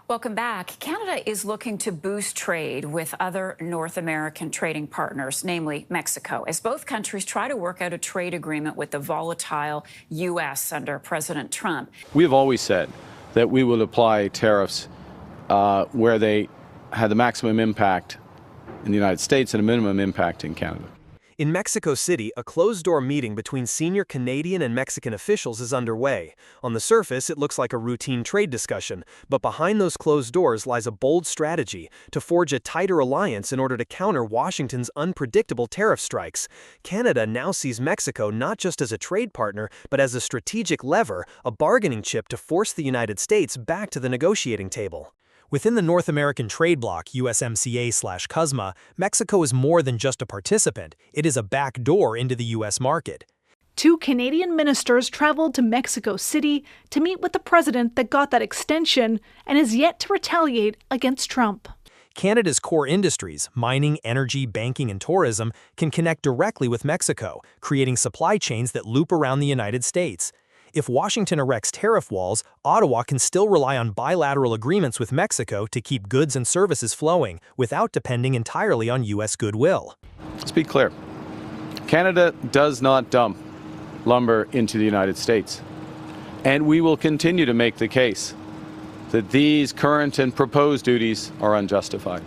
Welcome back. Canada is looking to boost trade with other North American trading partners, namely Mexico, as both countries try to work out a trade agreement with the volatile U.S. under President Trump. We have always said that we will apply tariffs where they had the maximum impact in the United States and a minimum impact in Canada. In Mexico City, a closed-door meeting between senior Canadian and Mexican officials is underway. On the surface, it looks like a routine trade discussion, but behind those closed doors lies a bold strategy to forge a tighter alliance in order to counter Washington's unpredictable tariff strikes. Canada now sees Mexico not just as a trade partner, but as a strategic lever, a bargaining chip to force the United States back to the negotiating table. Within the North American trade bloc, USMCA/CUSMA, Mexico is more than just a participant. It is a backdoor into the U.S. market. Two Canadian ministers traveled to Mexico City to meet with the president that got that extension and is yet to retaliate against Trump. Canada's core industries, mining, energy, banking, and tourism, can connect directly with Mexico, creating supply chains that loop around the United States. If Washington erects tariff walls, Ottawa can still rely on bilateral agreements with Mexico to keep goods and services flowing, without depending entirely on U.S. goodwill. Let's be clear. Canada does not dump lumber into the United States. And we will continue to make the case that these current and proposed duties are unjustified.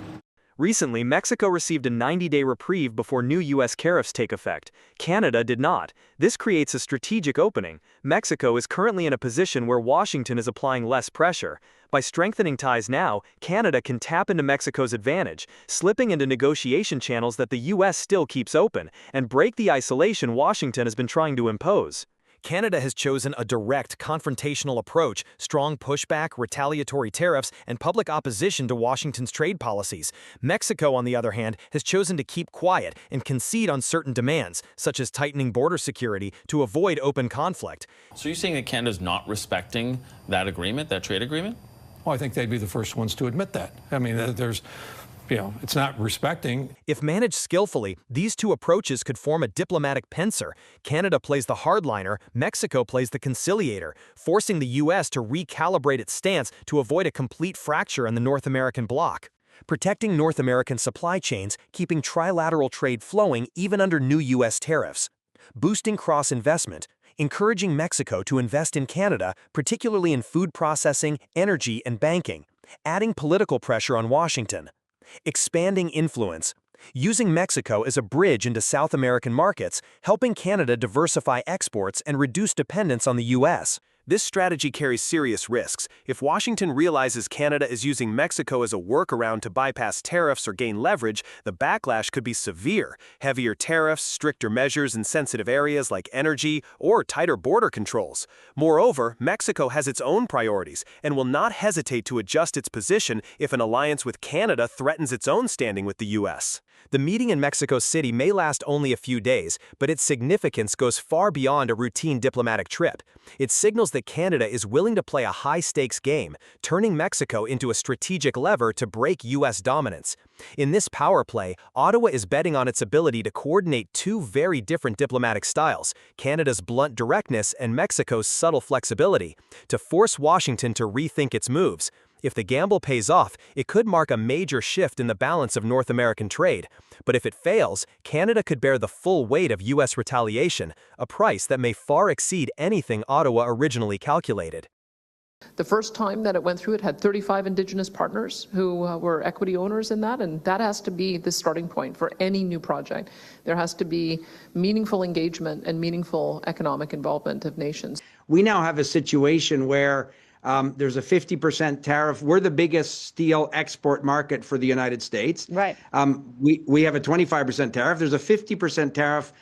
Recently, Mexico received a 90-day reprieve before new U.S. tariffs take effect. Canada did not. This creates a strategic opening. Mexico is currently in a position where Washington is applying less pressure. By strengthening ties now, Canada can tap into Mexico's advantage, slipping into negotiation channels that the U.S. still keeps open, and break the isolation Washington has been trying to impose. Canada has chosen a direct, confrontational approach, strong pushback, retaliatory tariffs, and public opposition to Washington's trade policies. Mexico, on the other hand, has chosen to keep quiet and concede on certain demands, such as tightening border security, to avoid open conflict. So you're saying that Canada's not respecting that agreement, that trade agreement? Well, I think they'd be the first ones to admit that. I mean, it's not respecting. If managed skillfully, these two approaches could form a diplomatic pincer. Canada plays the hardliner, Mexico plays the conciliator, forcing the U.S. to recalibrate its stance to avoid a complete fracture in the North American bloc. Protecting North American supply chains, keeping trilateral trade flowing even under new U.S. tariffs. Boosting cross-investment, encouraging Mexico to invest in Canada, particularly in food processing, energy, and banking. Adding political pressure on Washington. Expanding influence, using Mexico as a bridge into South American markets, helping Canada diversify exports and reduce dependence on the U.S. This strategy carries serious risks. If Washington realizes Canada is using Mexico as a workaround to bypass tariffs or gain leverage, the backlash could be severe. Heavier tariffs, stricter measures in sensitive areas like energy, or tighter border controls. Moreover, Mexico has its own priorities and will not hesitate to adjust its position if an alliance with Canada threatens its own standing with the U.S. The meeting in Mexico City may last only a few days, but its significance goes far beyond a routine diplomatic trip. It signals that Canada is willing to play a high-stakes game, turning Mexico into a strategic lever to break U.S. dominance. In this power play, Ottawa is betting on its ability to coordinate two very different diplomatic styles, Canada's blunt directness and Mexico's subtle flexibility, to force Washington to rethink its moves. If the gamble pays off, it could mark a major shift in the balance of North American trade. But if it fails, Canada could bear the full weight of U.S. retaliation, a price that may far exceed anything Ottawa originally calculated. The first time that it went through, it had 35 Indigenous partners who were equity owners in that, and that has to be the starting point for any new project. There has to be meaningful engagement and meaningful economic involvement of nations. We now have a situation where there's a 50% tariff. We're the biggest steel export market for the United States. Right. We have a 25% tariff. There's a 50% tariff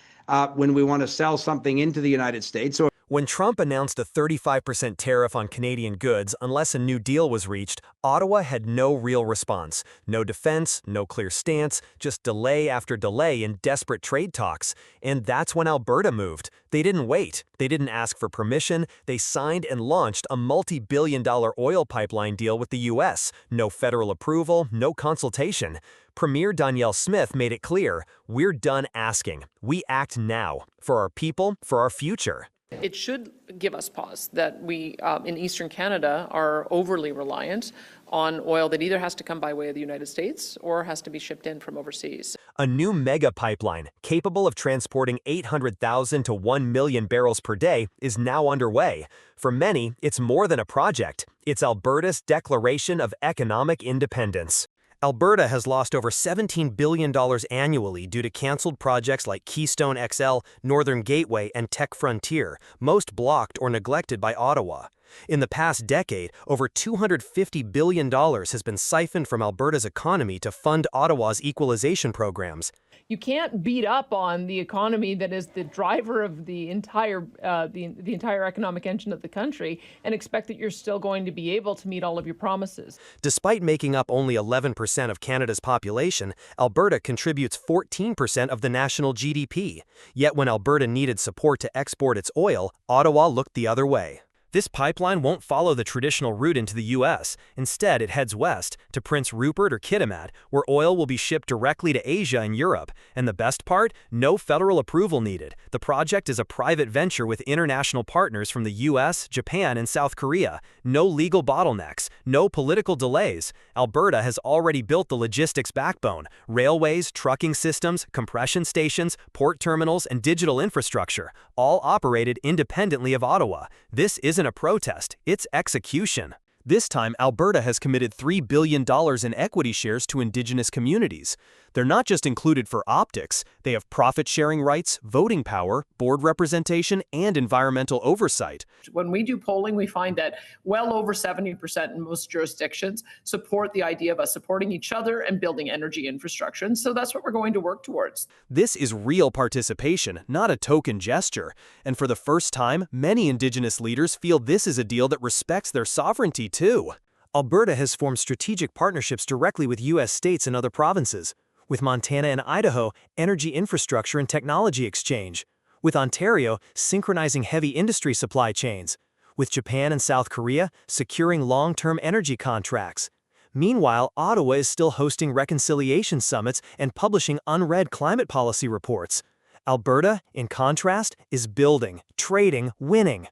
when we want to sell something into the United States. So when Trump announced a 35% tariff on Canadian goods unless a new deal was reached, Ottawa had no real response. No defense, no clear stance, just delay after delay in desperate trade talks. And that's when Alberta moved. They didn't wait. They didn't ask for permission. They signed and launched a multi-billion-dollar oil pipeline deal with the U.S. No federal approval, no consultation. Premier Danielle Smith made it clear, we're done asking. We act now. For our people, for our future. It should give us pause that we, in Eastern Canada, are overly reliant on oil that either has to come by way of the United States or has to be shipped in from overseas. A new mega pipeline, capable of transporting 800,000 to 1 million barrels per day, is now underway. For many, it's more than a project. It's Alberta's declaration of economic independence. Alberta has lost over $17 billion annually due to canceled projects like Keystone XL, Northern Gateway, and Tech Frontier, most blocked or neglected by Ottawa. In the past decade, over $250 billion has been siphoned from Alberta's economy to fund Ottawa's equalization programs. You can't beat up on the economy that is the driver of the entire economic engine of the country and expect that you're still going to be able to meet all of your promises. Despite making up only 11% of Canada's population, Alberta contributes 14% of the national GDP. Yet when Alberta needed support to export its oil, Ottawa looked the other way. This pipeline won't follow the traditional route into the U.S. Instead, it heads west to Prince Rupert or Kitimat, where oil will be shipped directly to Asia and Europe. And the best part? No federal approval needed. The project is a private venture with international partners from the U.S., Japan, and South Korea. No legal bottlenecks, no political delays. Alberta has already built the logistics backbone: railways, trucking systems, compression stations, port terminals, and digital infrastructure, all operated independently of Ottawa. This isn't a protest, it's execution. This time, Alberta has committed $3 billion in equity shares to Indigenous communities. They're not just included for optics, they have profit-sharing rights, voting power, board representation, and environmental oversight. When we do polling, we find that well over 70% in most jurisdictions support the idea of us supporting each other and building energy infrastructure. And so that's what we're going to work towards. This is real participation, not a token gesture. And for the first time, many Indigenous leaders feel this is a deal that respects their sovereignty too. Alberta has formed strategic partnerships directly with U.S. states and other provinces. With Montana and Idaho, energy infrastructure and technology exchange. With Ontario, synchronizing heavy industry supply chains. With Japan and South Korea, securing long-term energy contracts. Meanwhile, Ottawa is still hosting reconciliation summits and publishing unread climate policy reports. Alberta, in contrast, is building, trading, winning.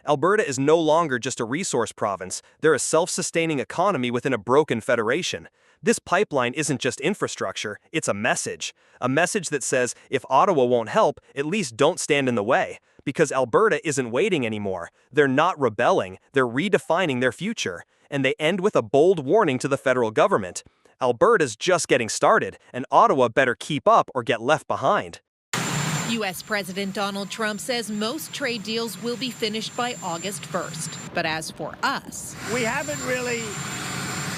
Alberta is no longer just a resource province, they're a self-sustaining economy within a broken federation. This pipeline isn't just infrastructure, it's a message. A message that says, if Ottawa won't help, at least don't stand in the way. Because Alberta isn't waiting anymore. They're not rebelling, they're redefining their future. And they end with a bold warning to the federal government. Alberta's just getting started, and Ottawa better keep up or get left behind. U.S. President Donald Trump says most trade deals will be finished by August 1st. But as for us, we haven't really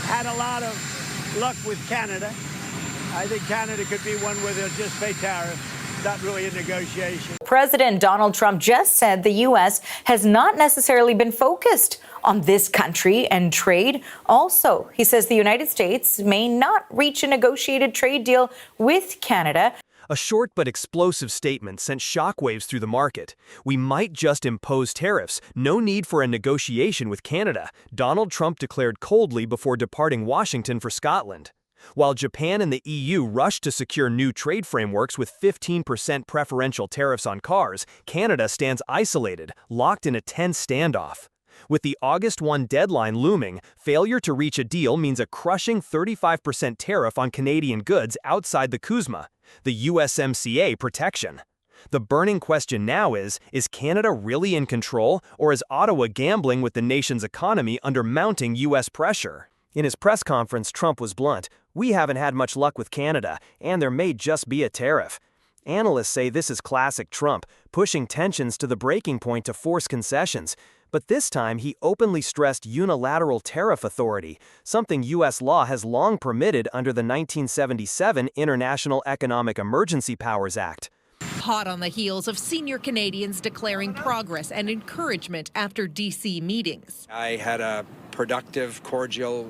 had a lot of luck with Canada. I think Canada could be one where they'll just pay tariffs, not really a negotiation. President Donald Trump just said the U.S. has not necessarily been focused on this country and trade. Also, he says the United States may not reach a negotiated trade deal with Canada. A short but explosive statement sent shockwaves through the market. We might just impose tariffs. No need for a negotiation with Canada, Donald Trump declared coldly before departing Washington for Scotland. While Japan and the EU rushed to secure new trade frameworks with 15% preferential tariffs on cars, Canada stands isolated, locked in a tense standoff. With the August 1 deadline looming, failure to reach a deal means a crushing 35% tariff on Canadian goods outside the CUSMA, the USMCA protection. The burning question now is Canada really in control, or is Ottawa gambling with the nation's economy under mounting U.S. pressure? In his press conference, Trump was blunt. We haven't had much luck with Canada, and there may just be a tariff. Analysts say this is classic Trump, pushing tensions to the breaking point to force concessions. But this time, he openly stressed unilateral tariff authority, something U.S. law has long permitted under the 1977 International Economic Emergency Powers Act. Hot on the heels of senior Canadians declaring progress and encouragement after D.C. meetings. I had a productive, cordial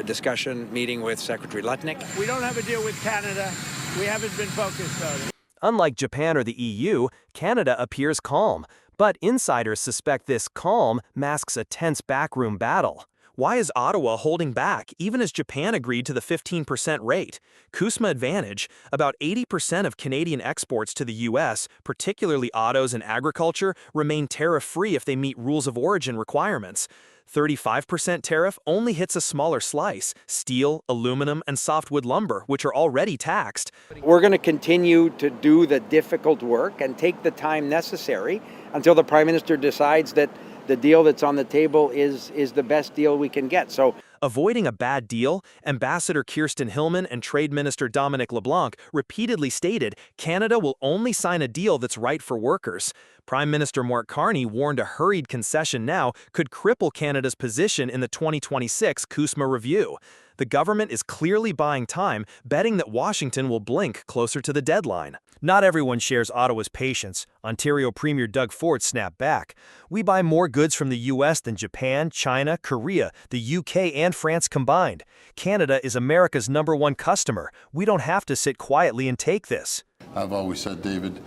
discussion meeting with Secretary Lutnick. We don't have a deal with Canada. We haven't been focused on it. Unlike Japan or the EU, Canada appears calm. But insiders suspect this calm masks a tense backroom battle. Why is Ottawa holding back, even as Japan agreed to the 15% rate? CUSMA advantage: about 80% of Canadian exports to the U.S., particularly autos and agriculture, remain tariff-free if they meet rules of origin requirements. 35% tariff only hits a smaller slice: steel, aluminum, and softwood lumber, which are already taxed. We're going to continue to do the difficult work and take the time necessary until the Prime Minister decides that the deal that's on the table is the best deal we can get. So, avoiding a bad deal, Ambassador Kirsten Hillman and Trade Minister Dominic LeBlanc repeatedly stated Canada will only sign a deal that's right for workers. Prime Minister Mark Carney warned a hurried concession now could cripple Canada's position in the 2026 CUSMA review. The government is clearly buying time, betting that Washington will blink closer to the deadline. Not everyone shares Ottawa's patience. Ontario Premier Doug Ford snapped back. We buy more goods from the U.S. than Japan, China, Korea, the U.K., and France combined. Canada is America's #1 customer. We don't have to sit quietly and take this. I've always said, David,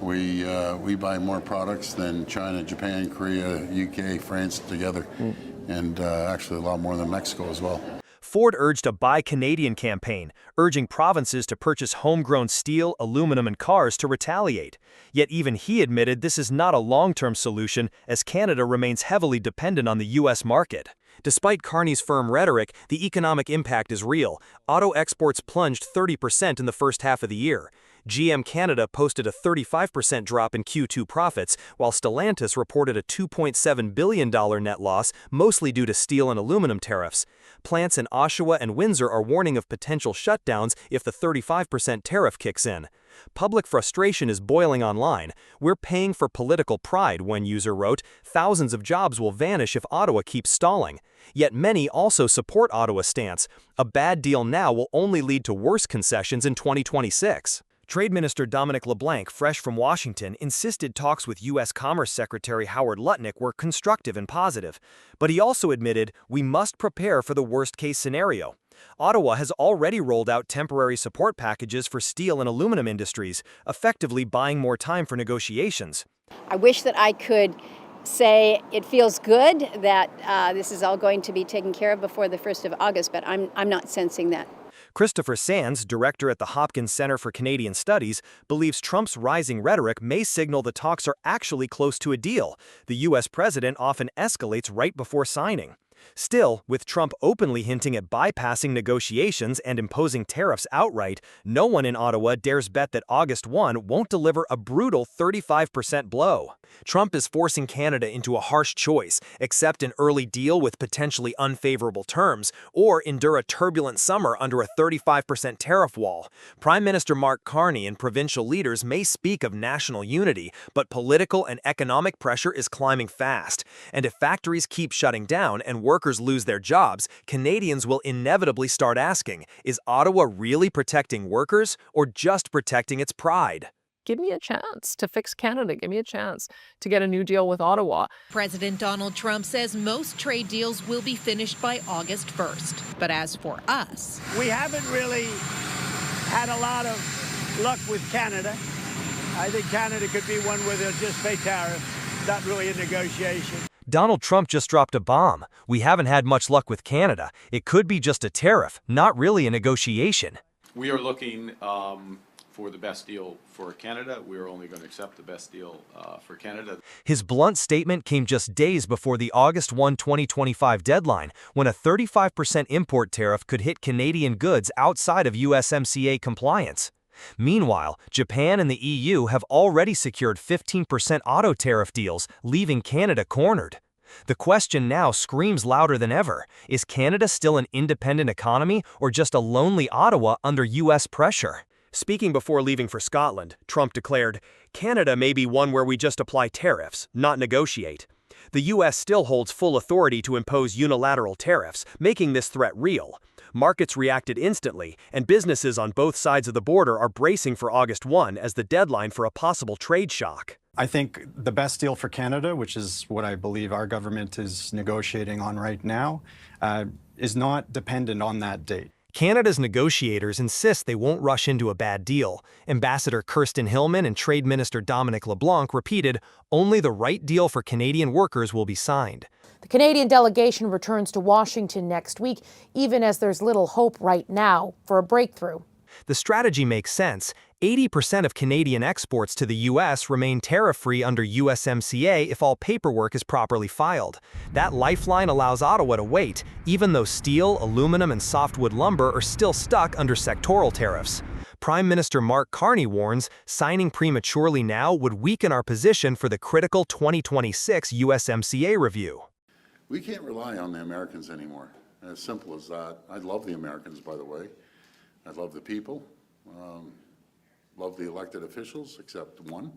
we buy more products than China, Japan, Korea, UK, France together, and actually a lot more than Mexico as well. Ford urged a Buy Canadian campaign, urging provinces to purchase homegrown steel, aluminum, and cars to retaliate. Yet even he admitted this is not a long-term solution, as Canada remains heavily dependent on the U.S. market. Despite Carney's firm rhetoric, the economic impact is real. Auto exports plunged 30% in the first half of the year. GM Canada posted a 35% drop in Q2 profits, while Stellantis reported a $2.7 billion net loss, mostly due to steel and aluminum tariffs. Plants in Oshawa and Windsor are warning of potential shutdowns if the 35% tariff kicks in. Public frustration is boiling online. We're paying for political pride, one user wrote. Thousands of jobs will vanish if Ottawa keeps stalling. Yet many also support Ottawa's stance. A bad deal now will only lead to worse concessions in 2026. Trade Minister Dominic LeBlanc, fresh from Washington, insisted talks with U.S. Commerce Secretary Howard Lutnick were constructive and positive. But he also admitted we must prepare for the worst-case scenario. Ottawa has already rolled out temporary support packages for steel and aluminum industries, effectively buying more time for negotiations. I wish that I could say it feels good that this is all going to be taken care of before the 1st of August, but I'm not sensing that. Christopher Sands, director at the Hopkins Center for Canadian Studies, believes Trump's rising rhetoric may signal the talks are actually close to a deal. The U.S. president often escalates right before signing. Still, with Trump openly hinting at bypassing negotiations and imposing tariffs outright, no one in Ottawa dares bet that August 1 won't deliver a brutal 35% blow. Trump is forcing Canada into a harsh choice: accept an early deal with potentially unfavorable terms, or endure a turbulent summer under a 35% tariff wall. Prime Minister Mark Carney and provincial leaders may speak of national unity, but political and economic pressure is climbing fast. And if factories keep shutting down and workers lose their jobs, Canadians will inevitably start asking, is Ottawa really protecting workers or just protecting its pride? Give me a chance to fix Canada. Give me a chance to get a new deal with Ottawa. President Donald Trump says most trade deals will be finished by August 1st. But as for us, we haven't really had a lot of luck with Canada. I think Canada could be one where they'll just pay tariffs, not really a negotiation. Donald Trump just dropped a bomb. We haven't had much luck with Canada. It could be just a tariff, not really a negotiation. We are looking for the best deal for Canada. We're only going to accept the best deal for Canada. His blunt statement came just days before the August 1, 2025 deadline, when a 35% import tariff could hit Canadian goods outside of USMCA compliance. Meanwhile, Japan and the EU have already secured 15% auto tariff deals, leaving Canada cornered. The question now screams louder than ever: is Canada still an independent economy or just a lonely Ottawa under U.S. pressure? Speaking before leaving for Scotland, Trump declared, "Canada may be one where we just apply tariffs, not negotiate." The U.S. still holds full authority to impose unilateral tariffs, making this threat real. Markets reacted instantly, and businesses on both sides of the border are bracing for August 1 as the deadline for a possible trade shock. I think the best deal for Canada, which is what I believe our government is negotiating on right now, is not dependent on that date. Canada's negotiators insist they won't rush into a bad deal. Ambassador Kirsten Hillman and Trade Minister Dominic LeBlanc repeated, only the right deal for Canadian workers will be signed. The Canadian delegation returns to Washington next week, even as there's little hope right now for a breakthrough. The strategy makes sense. 80% of Canadian exports to the U.S. remain tariff-free under USMCA if all paperwork is properly filed. That lifeline allows Ottawa to wait, even though steel, aluminum, and softwood lumber are still stuck under sectoral tariffs. Prime Minister Mark Carney warns signing prematurely now would weaken our position for the critical 2026 USMCA review. We can't rely on the Americans anymore. As simple as that. I love the Americans, by the way. I love the people. Love the elected officials, except one.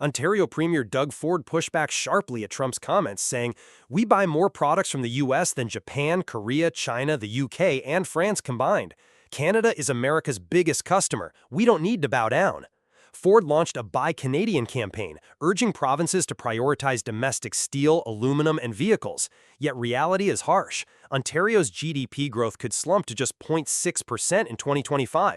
Ontario Premier Doug Ford pushed back sharply at Trump's comments, saying, "We buy more products from the U.S. than Japan, Korea, China, the UK, and France combined. Canada is America's biggest customer. We don't need to bow down." Ford launched a Buy Canadian campaign, urging provinces to prioritize domestic steel, aluminum, and vehicles. Yet reality is harsh. Ontario's GDP growth could slump to just 0.6% in 2025.